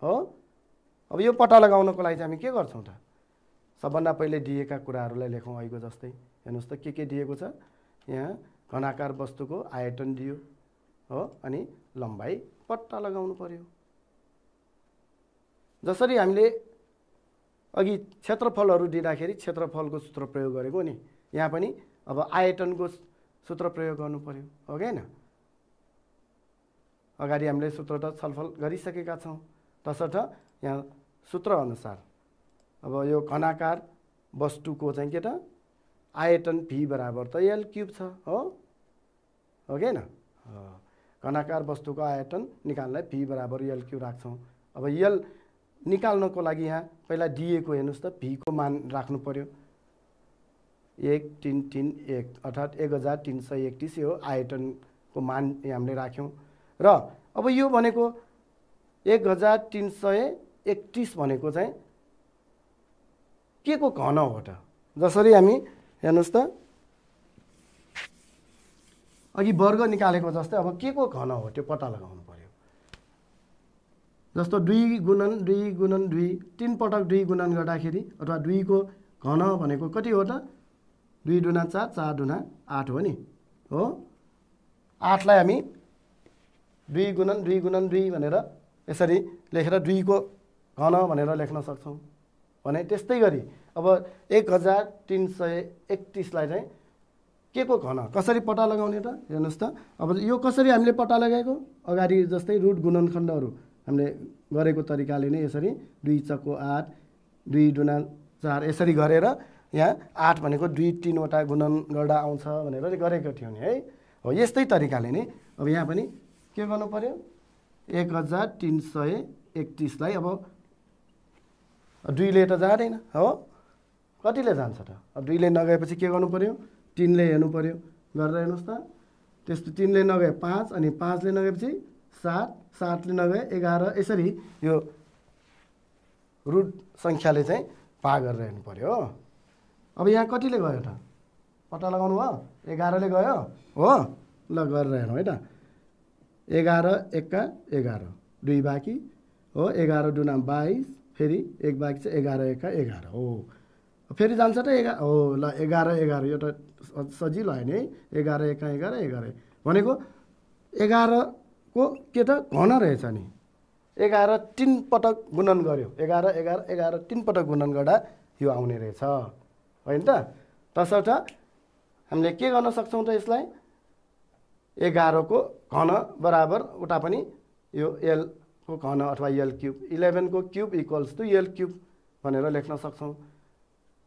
Speaker 1: हो। अब यो पत्ता लगाउनको लागि चाहिँ हामी के गर्छौँ त? सबभन्दा पहिले दिएका कुराहरूलाई लेखौँ। अहिलेको जस्तै हेर्नुहोस् त के दिएको छ यहाँ? घनाकार वस्तुको आयतन दियो हो, अनि लम्बाइ पत्ता लगाउनु पर्यो। जसरी हामीले अघि क्षेत्रफलहरू दिँदाखेरि क्षेत्रफलको सूत्र प्रयोग गरेको नि, यहाँ पनि अब आयतनको सूत्र प्रयोग गर्नु पर्यो, हो कि हैन? अगाडि हामीले सूत्र त छलफल गरिसकेका छौँ। तसर्थ यहाँ सूत्र अनुसार अब यो घनाकार वस्तुको चाहिँ के त आयतन p बराबर त l क्यूब छ हो कि हैन? घनाकार वस्तुको आयतन निकाल्नलाई p बराबर l क्यूब राख्छौँ। अब l निकाल्नको लागि यहाँ पहिला दिएको हेर्नुहोस् त p को मान राख्नु पर्यो। 1331 अर्थात् 1331 यो आयतनको मान हामीले राख्यौँ। र अब यो भनेको 1331 भनेको चाहिँ के को घन हो त? जसरी हामी हेर्नुहोस् त अघि वर्ग निकालेको जस्तै अब के को घन हो त्यो पत्ता लगाउनु पर्यो। जस्तो 2 गुणन 2 गुणन 2 3 पटक 2 गुणन गर्दाखेरि अथवा 2 को घन भनेको कति हो त? 2 दुना 4 4 दुना 8 हो नि हो। 8 लाई हामी 2 गुणन 2 गुणन 2 भनेर यसरी लेखेर 2 को घन भनेर लेख्न सक्छौँ। भने त्यस्तै गरी अब 1331 लाई चाहिँ के को घन कसरी पत्ता लगाउने त? हेर्नुहोस् त। अब यो कसरी हामीले पत्ता लगाएको? अगाडि जस्तै रुट गुणनखण्डहरू हामीले गरेको तरिकाले नै यसरी 2 चक्को 8 2 दुना 4 यसरी गरेर यहाँ 8 भनेको 2 3 वटा गुणन गर्दा आउँछ भनेर गरेको थियो नि है। हो यस्तै तरिकाले नै अब यहाँ पनि के गर्नु पर्यो? 1331 लाई अब 2 ले त जाँदैन हो, कतिले जान्छ त? अब 2 ले नगएपछि के गर्नु पर्यो? 3 ले हेर्नु पर्यो। गरेर हेर्नुहोस् त। त्यस्तो 3 ले नगए 5 अनि 5 ले नगएपछि 7 7 ले नगए 11 यसरी यो रुट सङ्ख्याले चाहिँ भाग गरेर हेर्नु पर्यो। अब यहाँ कतिले गयो त? पत्ता लगाउनु भयो? 11 ले गयो हो। ल गरेर हेरौँ है त। 11 एक्का 11 2 बाँकी हो 11 दुना 22 फेरि 1 बाँकी छ 11 एक्का 11 हो फेरि जान्छ त 11 हो ल 11 11 यो त सजिलो आयो नि है 11 एक्का 11 11 भनेको 11 को के त घन रहेछ नि 11 3 पटक गुणन गर्यो 11 11 11 3 पटक गुणन गर्दा यो आउने रहेछ होइन त तसर्थ हामीले के गर्न सक्छौँ त यसलाई 11 को घन बराबर उता पनि यो l को घन अथवा l क्युब 11 को cube equals to l cube भनेर लेख्न सक्छौँ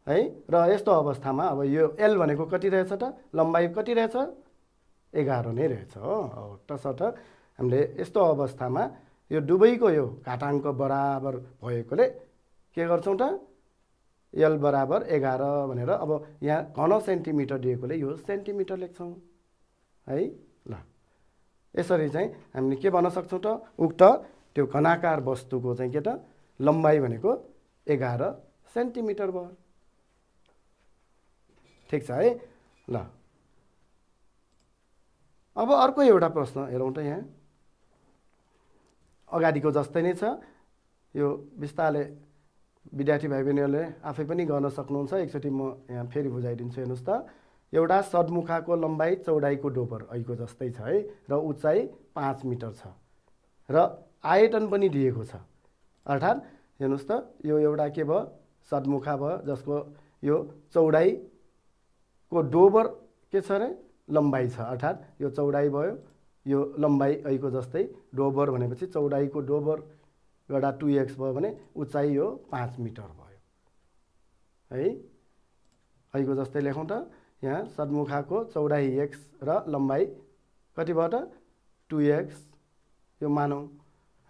Speaker 1: है र यस्तो अवस्थामा अब यो l भनेको कति रहेछ त लम्बाइ कति रहेछ 11 नै रहेछ हो तसर्थ हामीले यस्तो अवस्थामा यो दुवैको यो घाताङ्क बराबर भएकोले के गर्छौँ त l बराबर 11 भनेर अब यहाँ घन सेन्टिमिटर दिएकोले यो सेन्टिमिटर लेख्छौँ है ल यसरी चाहिँ हामीले के भन्न सक्छौँ त उक्त त्यो घनाकार वस्तुको चाहिँ के त लम्बाइ भनेको 11 सेन्टिमिटर भयो ठिक छ है ल अब अर्को एउटा प्रश्न हेरौँ त यहाँ अगाडिको जस्तै नै छ यो विस्तारले विद्यार्थी भाइ बहिनीहरूले आफै पनि गर्न सक्नुहुन्छ एकचोटि म यहाँ फेरि बुझाइदिन्छु हेर्नुहोस् त एउटा सदमुखाको लम्बाइ चौडाइको डोबर ऐको जस्तै छ है र उचाइ 5 मिटर छ र आयतन पनि दिएको छ अर्थात् हेर्नुहोस् त यो एउटा के भयो सदमुखा भयो जसको यो चौडाइको डोबर के छ अरे लम्बाइ छ अर्थात् यो चौडाइ भयो यो लम्बाइ ऐको जस्तै डोबर भनेपछि चौडाइको डोबर गर्दा 2x भयो भने उचाइ यो 5 मिटर भयो है ऐको जस्तै लेखौँ त यहाँ सदमुखाको चौडाइ x र लम्बाइ कति भयो त 2x यो मानौँ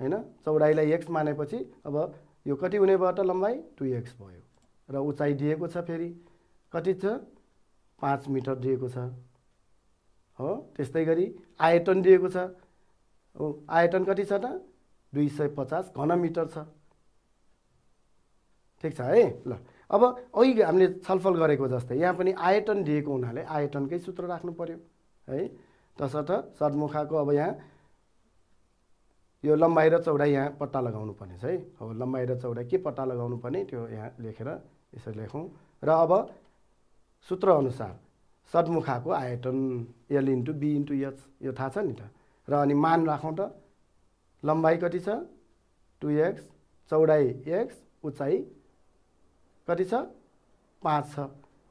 Speaker 1: हैन चौडाइलाई x मानेपछि अब यो कति हुने भयो त लम्बाइ 2x भयो र उचाइ दिएको छ फेरि कति छ 5 मिटर दिएको छ हो त्यस्तै गरी आयतन दिएको छ हो आयतन कति छ त 250 घन मिटर छ ठिक छ है ल अब अहिले हामीले छलफल गरेको जस्तै यहाँ पनि आयतन दिएको हुनाले आयतनकै सूत्र राख्नु पर्यो है तसर्थ सदमुखाको अब यहाँ यो लम्बाइ र चौडाइ यहाँ पत्ता लगाउनु पर्ने छ है अब लम्बाइ र चौडाइ के पत्ता लगाउनु पर्ने त्यो यहाँ लेखेर यसरी लेखौँ र अब सूत्र अनुसार सदमुखाको आयतन l * b * h यो थाहा छ नि त र अनि मान राखौँ त लम्बाइ कति छ 2x चौडाइ x उचाइ कति छ 5 छ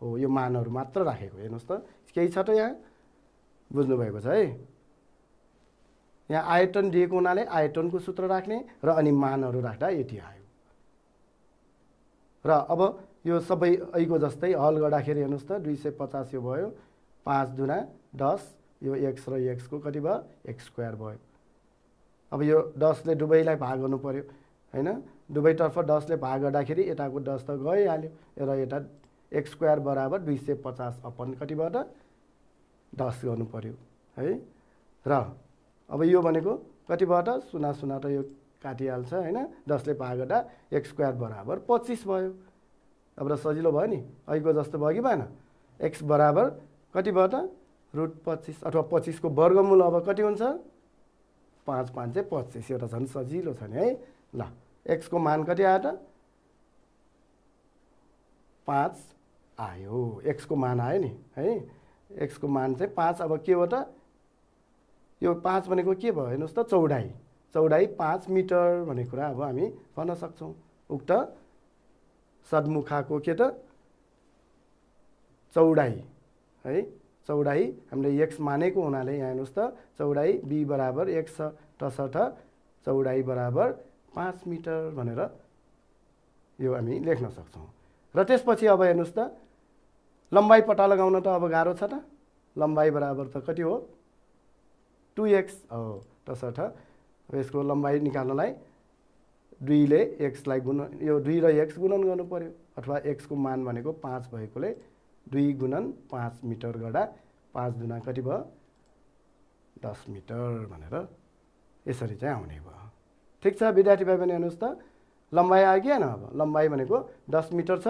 Speaker 1: हो यो मानहरू मात्र राखेको हेर्नुहोस् त केही छ त यहाँ बुझ्नुभएको छ है यहाँ आयतन दिएको हुनाले आयतनको सूत्र राख्ने र अनि मानहरू राख्दा यति आयो र अब यो सबै ऐको जस्तै हल गर्दाखेरि हेर्नुहोस् त 250 यो भयो 5 दुना 10 यो x र x को कति भयो x² भयो अब यो 10 ले दुवैलाई भाग गर्नु पर्यो हैन दुवैतर्फ 10 ले भाग गर्दाखेरि यताको 10 त गइहाल्यो र यता x² बराबर 250 अपन कति भयो त 10 गर्नु पर्यो है र अब यो भनेको कति भयो त सुना सुना त यो काटिहाल्छ हैन 10 ले भाग गर्दा x² बराबर 25 भयो अब र सजिलो भयो नि ऐको जस्तो भयो कि भएन x बराबर कति भयो त √25 अथवा 25 को वर्गमूल अब कति हुन्छ 5 5 चाहिँ 25 यो त झन् सजिलो छ नि है ल x को मान कति आयो त 5 आयो x को मान आयो नि है x को मान चाहिँ 5 अब के हो त यो 5 भनेको के भयो हेर्नुहोस् त चौडाइ 5 मिटर भन्ने कुरा अब हामी भन्न सक्छौँ उक्त सदमुखाको के त चौडाइ है चौडाइ हामीले x मानेको हुनाले यहाँ हेर्नुहोस् त चौडाइ b बराबर x छ तसर्थ चौडाइ बराबर 5 मिटर भनेर यो हामी लेख्न सक्छौँ र त्यसपछि अब हेर्नुहोस् त लम्बाइ पत्ता लगाउन त अब गाह्रो छ त लम्बाइ बराबर त कति हो 2x हो तसर्थ यसको लम्बाइ निकाल्नलाई 2 ले x लाई गुणन यो 2 र x गुणन गर्नु पर्यो अथवा x को मान भनेको 5 भएकोले 2 गुणन 5 मिटर गर्दा 5 दुना कति भयो 10 मिटर भनेर यसरी चाहिँ आउने भयो ठिक छ विद्यार्थी भाइ बहिनी हेर्नुहोस् त लम्बाइ आयो कि हैन अब लम्बाइ भनेको 10 मिटर छ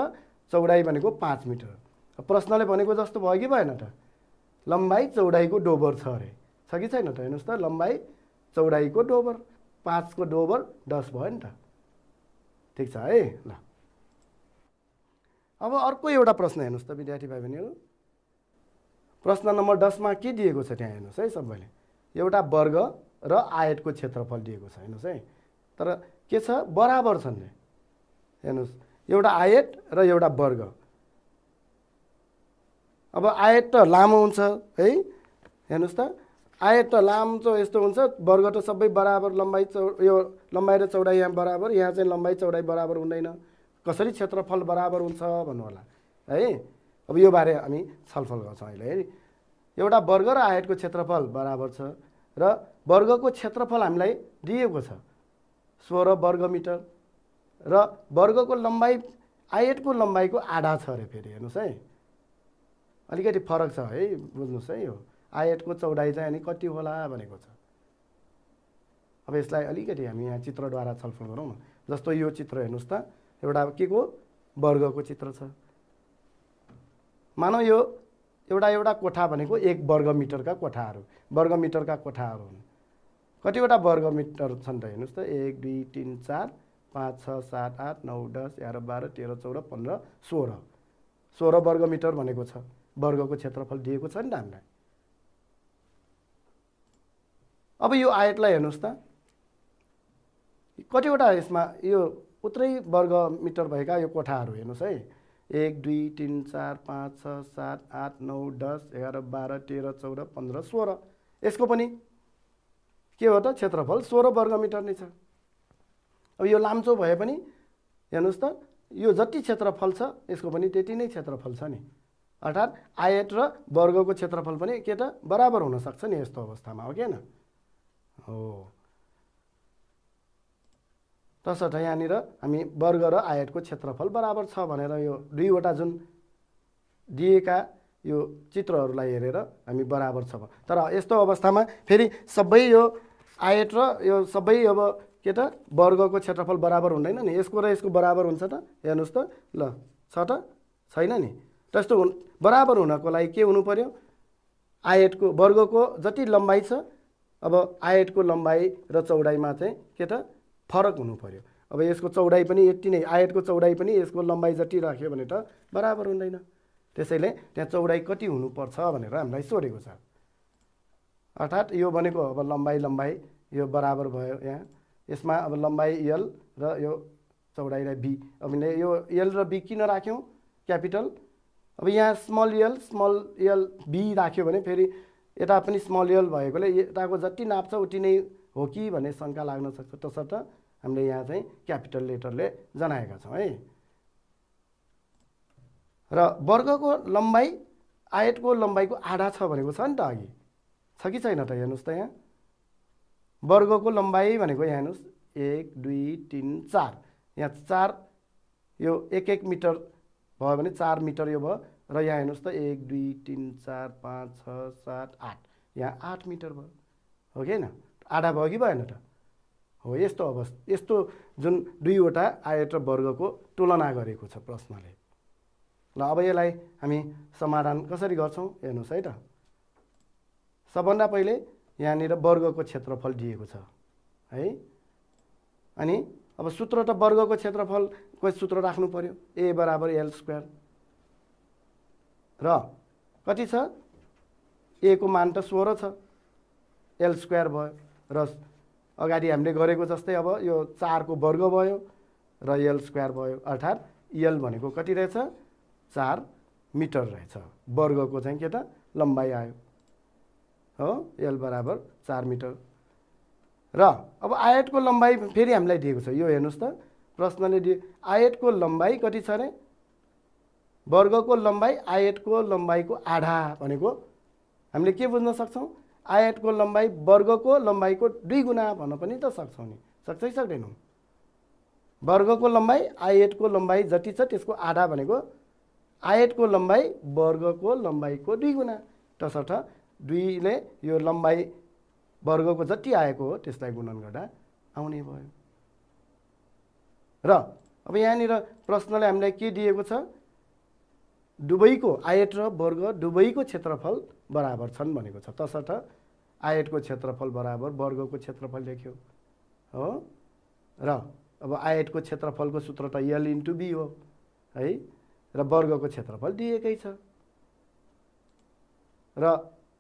Speaker 1: चौडाइ भनेको 5 मिटर प्रश्नले भनेको जस्तो भयो कि भएन त लम्बाइ चौडाइको डोबर छ अरे छ कि छैन त हेर्नुहोस् त लम्बाइ चौडाइको डोबर, 5 को डोबर 10 भयो नि त। ठिक छ है। ल अब अर्को एउटा प्रश्न हेर्नुहोस् त विद्यार्थी भाइ बहिनीहरू। प्रश्न नम्बर 10 मा के दिएको छ त्यहाँ हेर्नुहोस् है सबैले। एउटा वर्ग र आयतको क्षेत्रफल दिएको छ हेर्नुहोस् है। तर के छ बराबर छन् नि हेर्नुहोस्, एउटा आयत र एउटा वर्ग। अब आयत त लामो हुन्छ है, हेर्नुहोस् त आयत त लामो यस्तो हुन्छ, वर्ग त सबै बराबर लम्बाइ यो लम्बाइ र चौडाइ यहाँ बराबर, यहाँ चाहिँ लम्बाइ चौडाइ बराबर हुँदैन, कसरी क्षेत्रफल बराबर हुन्छ भन्नु होला है। अब यो बारे हामी छलफल गर्छौँ अहिले है। एउटा वर्ग र आयतको क्षेत्रफल बराबर छ र वर्गको क्षेत्रफल हामीलाई दिएको छ 16 वर्ग मिटर र वर्गको लम्बाइ आयतको लम्बाइको आधा छ अरे। फेरि हेर्नुहोस् है अलिकति फरक छ है, बुझ्नुहोस् है। यो आयतको चौडाइ चाहिँ अनि कति होला भनेको छ। अब यसलाई अलिकति हामी यहाँ चित्रद्वारा छलफल गरौँ न। जस्तो यो चित्र हेर्नुहोस् त, एउटा के को वर्गको चित्र छ। मानौ यो एउटा कोठा भनेको 1 वर्ग मिटरका कोठाहरू, वर्ग मिटरका कोठाहरू हुन्। कतिवटा वर्ग मिटर छन् त हेर्नुहोस् त, 1 2 3 4 5 6 7 8 9 10 11 12 13 14 15 16 16 वर्ग मिटर भनेको छ। वर्गको क्षेत्रफल दिएको छ नि त हामीलाई। अब यो आयतलाई हेर्नुहोस् त, कतिवटा यसमा यो उत्रै वर्ग मिटर भएका यो कोठाहरू हेर्नुहोस् है। 1 2 3 4 5 6 7 8 9 10 11 12 13 14 15 16 यसको पनि के हो त क्षेत्रफल 16 वर्ग मिटर नै छ। अब यो लाम्चो भए पनि हेर्नुहोस् त यो जति क्षेत्रफल छ यसको पनि त्यति नै क्षेत्रफल छ नि। अर्थात् आयत र वर्गको क्षेत्रफल पनि के त बराबर हुन सक्छ नि यस्तो अवस्थामा, हो कि हैन? हो। तसर्थ यहाँनिर हामी वर्ग र आयतको क्षेत्रफल बराबर छ भनेर यो दुईवटा जुन दिएका यो चित्रहरूलाई हेरेर हामी बराबर छ। तर यस्तो अवस्थामा फेरि सबै यो आयत र यो सबै अब के त वर्गको क्षेत्रफल बराबर हुँदैन नि। यसको र यसको बराबर हुन्छ त हेर्नुहोस् त, ल छ त छैन नि। त्यस्तो बराबर हुनको लागि के हुनु पर्यो, आयतको वर्गको जति लम्बाइ छ अब आयतको लम्बाइ र चौडाइमा चाहिँ के त फरक हुनु पर्यो। अब यसको चौडाइ पनि यति नै, आयतको चौडाइ पनि यसको लम्बाइ जति राख्यो भने त बराबर हुँदैन। त्यसैले त्यहाँ चौडाइ कति हुनुपर्छ भनेर हामीलाई सोधेको छ। अर्थात् यो भनेको अब लम्बाइ यो बराबर भयो। यहाँ यसमा अब लम्बाइ एल र यो चौडाइलाई बी। अब यो एल र बी किन राख्यौँ क्यापिटल? अब यहाँ स्मल एल बी राख्यो भने फेरि यता पनि स्मल एल भएकोले यताको जति नाप्छ उति नै हो कि भन्ने शङ्का लाग्न सक्छ। तसर्थ हामीले यहाँ चाहिँ क्यापिटल लेटरले जनाएका छौँ है। र वर्गको लम्बाइ आयतको लम्बाइको आधा छ भनेको छ नि त अघि, छ कि छैन त हेर्नुहोस् त। यहाँ वर्गको लम्बाइ भनेको यहाँ हेर्नुहोस् 1 2 3 4, यहाँ 4 यो 1 मिटर भयो भने 4 मिटर यो भयो। र यहाँ हेर्नुहोस् त 1 2 3 4 5 6 7 8, यहाँ 8 मिटर भयो, हो कि होइन? आधा भयो कि भएन त? हो। यस्तो अवस्था, यस्तो जुन दुईवटा आयत र वर्गको तुलना गरेको छ प्रश्नले। ल अब यसलाई हामी समाधान कसरी गर्छौँ हेर्नुहोस् है त। सबभन्दा पहिले यहाँनिर वर्गको क्षेत्रफल दिएको छ है। अनि अब सूत्र त वर्गको क्षेत्रफलको सूत्र राख्नु पर्यो, ए बराबर एल स्क्वायर। र कति छ? ए को मान त 16 छ, एल स्क्वायर भयो। र अगाडि हामीले गरेको जस्तै अब यो 4 को वर्ग भयो र एल स्क्वायर भयो। अर्थात् एल भनेको कति रहेछ? 4 मिटर रहेछ। वर्गको चाहिँ के त लम्बाइ आयो, हो, एल बराबर 4 मिटर। र अब आयतको लम्बाइ फेरि हामीलाई दिएको छ। यो हेर्नुहोस् त प्रश्नले दिए आयतको लम्बाइ कति छ अरे? वर्गको लम्बाइ आयतको लम्बाइको आधा भनेको हामीले के बुझ्न सक्छौँ? आयतको लम्बाइ वर्गको लम्बाइको 2 गुणा भन्न पनि त सक्छौँ नि, सक्छै सक्दैनौँ? वर्गको लम्बाइ आयतको लम्बाइ जति छ त्यसको आधा भनेको आयतको लम्बाइ वर्गको लम्बाइको 2 गुणा। तसर्थ 2 ले यो लम्बाइ वर्गको जति आएको हो त्यसलाई गुणन गर्दा आउने भयो। र अब यहाँनिर प्रश्नले हामीलाई के दिएको छ? दुवैको आयत र वर्ग दुवैको क्षेत्रफल बराबर छन् भनेको छ। तसर्थ आयतको क्षेत्रफल बराबर वर्गको क्षेत्रफल लेख्यो हो र अब आयतको क्षेत्रफलको सूत्र त L * B हो है र वर्गको क्षेत्रफल दिएकै छ र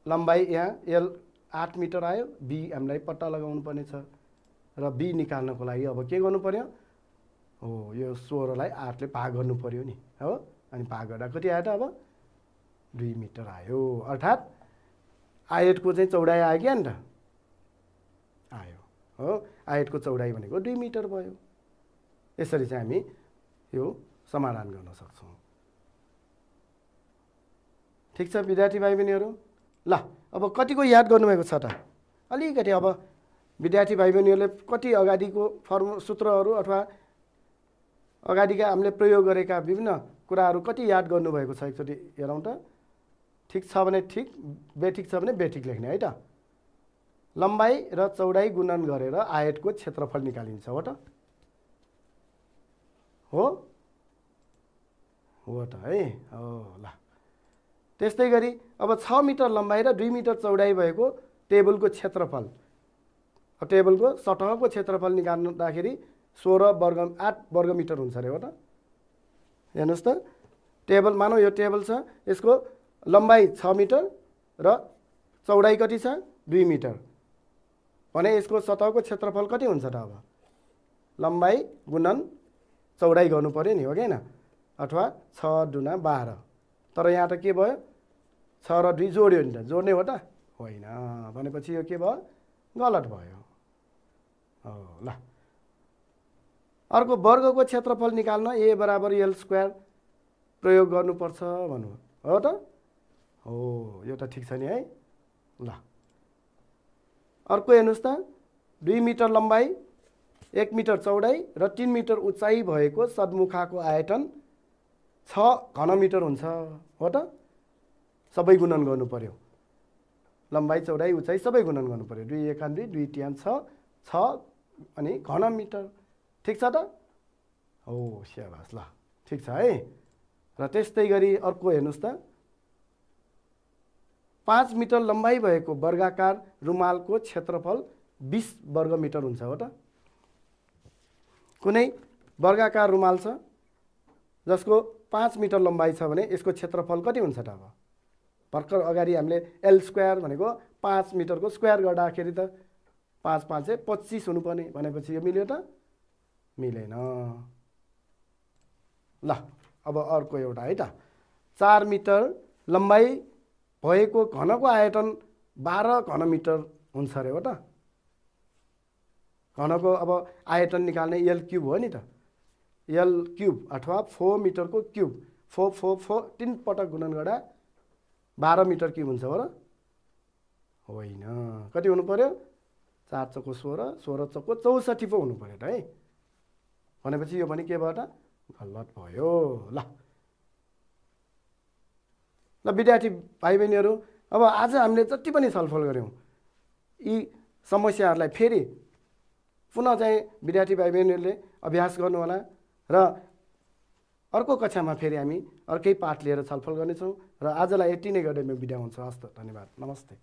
Speaker 1: लम्बाइ यहाँ L 8 मिटर आयो B हामीलाई पत्ता लगाउनु पर्ने छ र B निकाल्नको लागि अब के गर्नु पर्यो हो यो 16 लाई 8 ले भाग गर्नु पर्यो नि हो अनि भाग गर्दा कति आयो त अब 2 मिटर आयो अर्थात् आयतको चाहिँ चौडाइ आयो क्या नि त आयो हो आयतको चौडाइ भनेको 2 मिटर भयो यसरी चाहिँ हामी यो समाधान गर्न सक्छौं ठीक छ विद्यार्थी भाइ बहिनीहरु ल अब कतिको याद गर्नुभएको छ त अलिकति अब विद्यार्थी भाइ बहिनीहरुले कति अगाडिको फर्मुला सूत्रहरू अथवा अगाडिका हामीले प्रयोग गरेका विभिन्न कुराहरू कति याद गर्नुभएको छ एकचोटि हेरौं त ठीक छ भने ठीक बेठिक छ भने बेठिक लेख्ने है त लम्बाइ र चौडाइ गुणन गरेर आयतको क्षेत्रफल निकालिन्छ हो त हो त है हो ल त्यस्तै गरी अब 6 मिटर लम्बाइ र 2 मिटर चौडाइ भएको टेबलको क्षेत्रफल टेबलको सतहको क्षेत्रफल निकाल्दाखेरि 8 वर्ग मिटर हुन्छ रे हो त हेर्नुस् त टेबल मानौ यो टेबल छ यसको लम्बाइ 6 मिटर र चौडाइ कति छ 2 मिटर भने यसको सतहको क्षेत्रफल कति हुन्छ त अब लम्बाइ गुणन चौडाइ गर्नु पर्यो नि हो हैन अथवा 6 दुना 12 तर यहाँ त के भयो 6 र 2 जोड्यो नि त जोड्ने हो त होइन भनेपछि यो के भयो गलत भयो हो ल अर्को वर्गको क्षेत्रफल निकाल्न a बराबर L² प्रयोग गर्नुपर्छ भन्नु हो त हो यो त ठीक छ नि है ल अर्को हेर्नुस् त 2 मिटर लम्बाइ 1 मिटर चौडाइ र 3 मिटर उचाइ भएको सद्मुखाको आयतन 6 घनमिटर हुन्छ हो त सबै गुणन गर्नु पर्यो लम्बाइ चौडाइ उचाइ सबै गुणन गर्नु पर्यो 2 1 2 2 3 6 अनि घनमिटर ठीक छ त हो स्याबास ल ठीक छ है र त्यस्तै गरी अर्को हेर्नुस् त 5 मिटर लम्बाइ भएको वर्गाकार रुमालको क्षेत्रफल 20 वर्ग मिटर हुन्छ हो त कुनै वर्गाकार रुमाल छ जसको 5 मिटर लम्बाइ छ भने यसको क्षेत्रफल कति हुन्छ त अब भर्खर अगाडि हामीले L² भनेको 5 मिटरको स्क्वायर गर्दाखेरि त 5 5 चाहिँ 25 हुनुपर्ने भनेपछि यो मिल्यो त मिलेन ल अब अर्को एउटा है त 4 मिटर लम्बाइ भएको घनको आयतन 12 घनमिटर हुन्छ रे हो त घनको अब आयतन निकाल्ने L³ हो नि त L³ अथवा 4 मिटरको क्युब 4 3 पटक गुणन गर्दा 12 मिटर क्युब हुन्छ हो र होइन कति हुनु पर्यो 4 चौको 16 16 चौको 64 पो हुनु पर्यो त है भनेपछि यो पनि के भयो त गलत भयो ल विद्यार्थी भाइ बहिनीहरु अब आज हामीले जति पनि छलफल गर्यौं यी समस्याहरूलाई फेरि पुनः चाहिँ विद्यार्थी भाइ बहिनीहरुले अभ्यास गर्नु होला र अर्को कक्षामा फेरि हामी अर्कै पाठ लिएर छलफल गर्नेछौं र आजलाई यति नै गर्दै म बिदा हुन्छु हस्त धन्यवाद नमस्ते